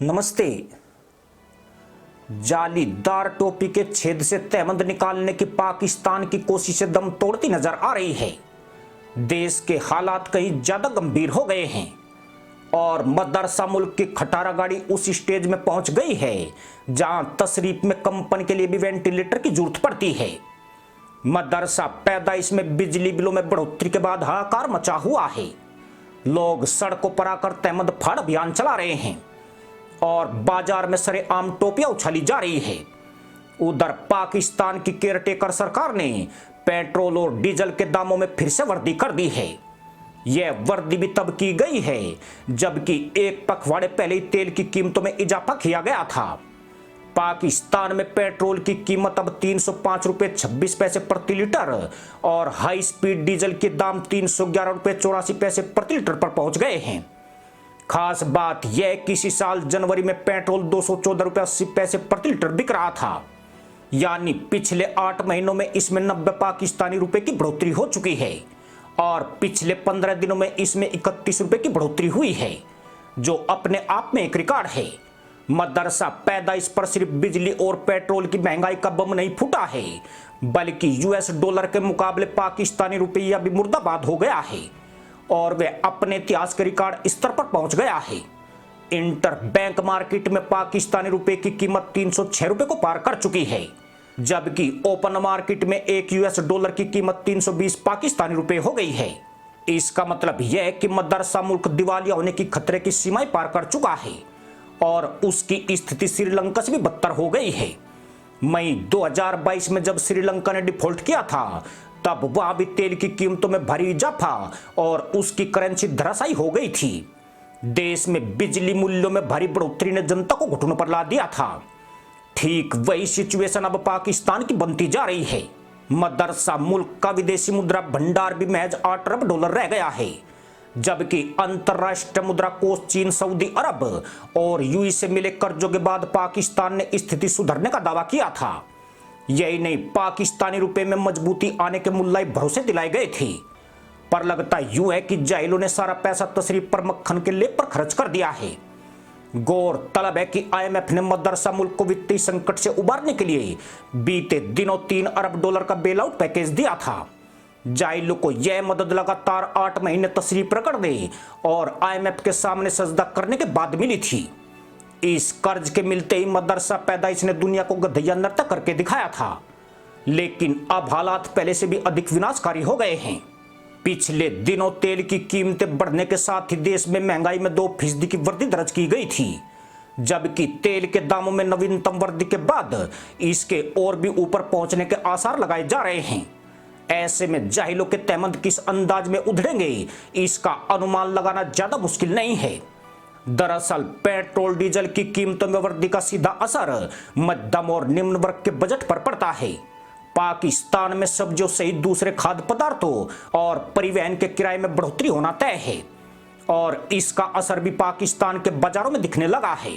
नमस्ते। जालीदार टोपी के छेद से तहमद निकालने की पाकिस्तान की कोशिशें दम तोड़ती नजर आ रही है। देश के हालात कहीं ज्यादा गंभीर हो गए हैं और मदरसा मुल्क की खटारा गाड़ी उस स्टेज में पहुंच गई है जहां तशरीफ में कंपन के लिए भी वेंटिलेटर की जरूरत पड़ती है। मदरसा पैदाइश में बिजली बिलों में बढ़ोतरी के बाद हाहाकार मचा हुआ है। लोग सड़कों पर आकर तहमद फाड़ अभियान चला रहे हैं और बाजार में सरेआम टोपियां उछाली जा रही है। उधर पाकिस्तान की केयरटेकर सरकार ने पेट्रोल और डीजल के दामों में फिर से वृद्धि कर दी है। यह वृद्धि भी तब की गई है जबकि एक पखवाड़े पहले ही तेल की कीमतों में इजाफा किया गया था। पाकिस्तान में पेट्रोल की कीमत अब 305 रुपये 26 पैसे प्रति लीटर और हाई स्पीड डीजल के दाम 311 रुपये 84 पैसे प्रति लीटर पर पहुंच गए हैं। खास बात यह कि इसी साल जनवरी में पेट्रोल 214 रुपये 80 पैसे प्रति लीटर बिक रहा था, यानी पिछले 8 महीनों में इसमें 90 पाकिस्तानी रुपए की बढ़ोतरी हो चुकी है और पिछले 15 दिनों में इसमें 31 रुपए की बढ़ोतरी हुई है, जो अपने आप में एक रिकॉर्ड है। मदरसा पैदाइश पर सिर्फ बिजली और पेट्रोल की महंगाई का बम नहीं फूटा है, बल्कि यूएस डॉलर के मुकाबले पाकिस्तानी रुपया भी मुर्दाबाद हो गया है और वे अपने इतिहास के रिकॉर्ड स्तर पर पहुंच गया है। इंटर बैंक मार्केट में पाकिस्तानी रुपए की कीमत 306 रुपए को पार कर चुकी है, जबकि ओपन मार्केट में एक यूएस डॉलर की कीमत 320 पाकिस्तानी रुपए हो गई है। इसका मतलब यह है कि मदरसा मुल्क दिवालिया होने की खतरे की सीमाएं पार कर चुका है और उसकी स्थिति श्रीलंका से भी बदतर हो गई है। मई 2022 में जब श्रीलंका ने डिफॉल्ट किया था, तब वहां भी तेल की कीमतों में भारी इजाफा और उसकी करेंसी धराशायी हो गई थी। देश में बिजली मूल्यों में भारी बढ़ोतरी ने जनता को घुटनों पर ला दिया था। ठीक वही सिचुएशन अब पाकिस्तान की बनती जा रही है। मदरसा मुल्क का विदेशी मुद्रा भंडार भी महज 8 अरब डॉलर रह गया है, जबकि अंतरराष्ट्रीय मुद्रा कोष चीन, सऊदी अरब और यूएई से मिले कर्जों के बाद पाकिस्तान ने स्थिति सुधरने का दावा किया था। यही नहीं, पाकिस्तानी रुपए में मजबूती आने के मुल्लाई भरोसे दिलाए गए थे, पर लगता यूं है कि जाहिलों ने सारा पैसा तशरीफ पर मक्खन के लेप पर खर्च कर दिया है। गौरतलब है कि आईएमएफ ने मदरसा मुल्क को वित्तीय संकट से उबारने के लिए बीते दिनों 3 अरब डॉलर का बेल आउट पैकेज दिया था। जाहिलों को यह मदद लगातार 8 महीने तशरीफ रगड़ने और आईएमएफ के सामने सजदा करने के बाद मिली थी। इस कर्ज के मिलते ही मदरसा पैदाइश ने दुनिया को गधैया नर्तक करके दिखाया था, लेकिन अब हालात पहले से भी अधिक विनाशकारी हो गए हैं। पिछले दिनों तेल की कीमतें बढ़ने के साथ ही देश में महंगाई में 2% की वृद्धि दर्ज की गई थी, जबकि तेल के दामों में नवीनतम वृद्धि के बाद इसके और भी ऊपर पहुंचने के आसार लगाए जा रहे हैं। ऐसे में जाहिलों के तहमद किस अंदाज में उधड़ेंगे, इसका अनुमान लगाना ज्यादा मुश्किल नहीं है। दरअसल पेट्रोल डीजल की कीमतों में वृद्धि का सीधा असर मध्यम और निम्न वर्ग के बजट पर पड़ता है। पाकिस्तान में सब्जियों सहित दूसरे खाद्य पदार्थों और परिवहन के किराए में बढ़ोतरी होना तय है और इसका असर भी पाकिस्तान के बाजारों में दिखने लगा है।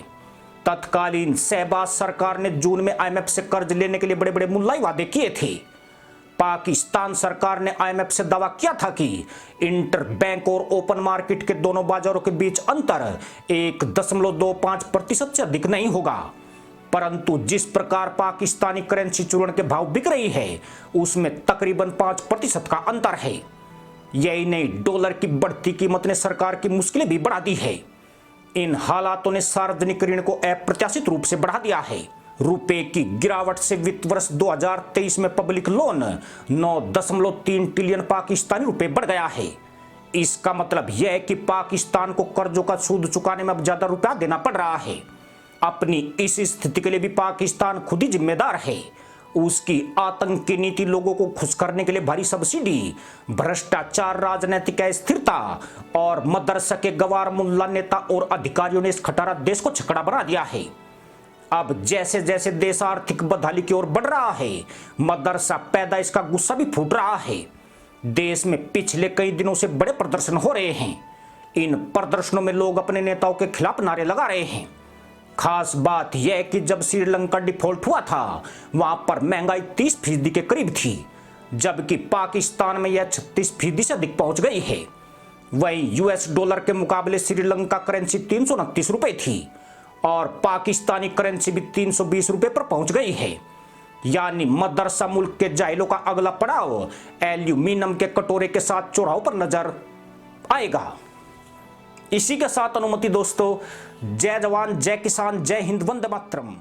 तत्कालीन शहबाज सरकार ने जून में आईएमएफ से कर्ज लेने के लिए बड़े बड़े मुल्लाई वादे किए थे। पाकिस्तान सरकार ने आईएमएफ से दावा किया था कि इंटर बैंक और ओपन मार्केट के दोनों बाजारों के बीच अंतर 1.25% से अधिक नहीं होगा, परंतु जिस प्रकार पाकिस्तानी करेंसी चूर्ण के भाव बिक रही है, उसमें तकरीबन 5% का अंतर है। यही नहीं, डॉलर की बढ़ती कीमत ने सरकार की मुश्किलें भी बढ़ा दी है। इन हालातों ने सार्वजनिक ऋण को अप्रत्याशित रूप से बढ़ा दिया है। रुपए की गिरावट से वित्त वर्ष 2023 में पब्लिक लोन 9.3 ट्रिलियन पाकिस्तानी रुपए बढ़ गया है। इसका मतलब यह है कि पाकिस्तान को कर्जों का सूद चुकाने में अब ज्यादा रुपया देना पड़ रहा है। अपनी इस स्थिति के लिए भी पाकिस्तान खुद ही जिम्मेदार है। उसकी आतंकी नीति, लोगों को खुश करने के लिए भारी सब्सिडी, भ्रष्टाचार, राजनीतिक अस्थिरता और मदरसा के गवार मुल्ला नेता और अधिकारियों ने इस खटारा देश को छकड़ा बना दिया है। अब जैसे जैसे देश आर्थिक बदहाली की ओर बढ़ रहा है, मदरसा पैदाइश का गुस्सा भी फूट रहा है। देश में पिछले कई दिनों से बड़े प्रदर्शन हो रहे हैं। इन प्रदर्शनों में लोग अपने नेताओं के खिलाफ नारे लगा रहे हैं। खास बात यह है कि जब श्रीलंका डिफॉल्ट हुआ था, वहां पर महंगाई 30% के करीब थी, जबकि पाकिस्तान में यह 36% से अधिक पहुंच गई है। वहीं यूएस डॉलर के मुकाबले श्रीलंका करेंसी 329 रुपए थी और पाकिस्तानी करेंसी भी 320 रुपए पर पहुंच गई है। यानी मदरसा मुल्क के जाहिलों का अगला पड़ाव एल्यूमिनियम के कटोरे के साथ चौराहों पर नजर आएगा। इसी के साथ अनुमति दोस्तों, जय जवान जय किसान जय हिंद, वंदे मातरम।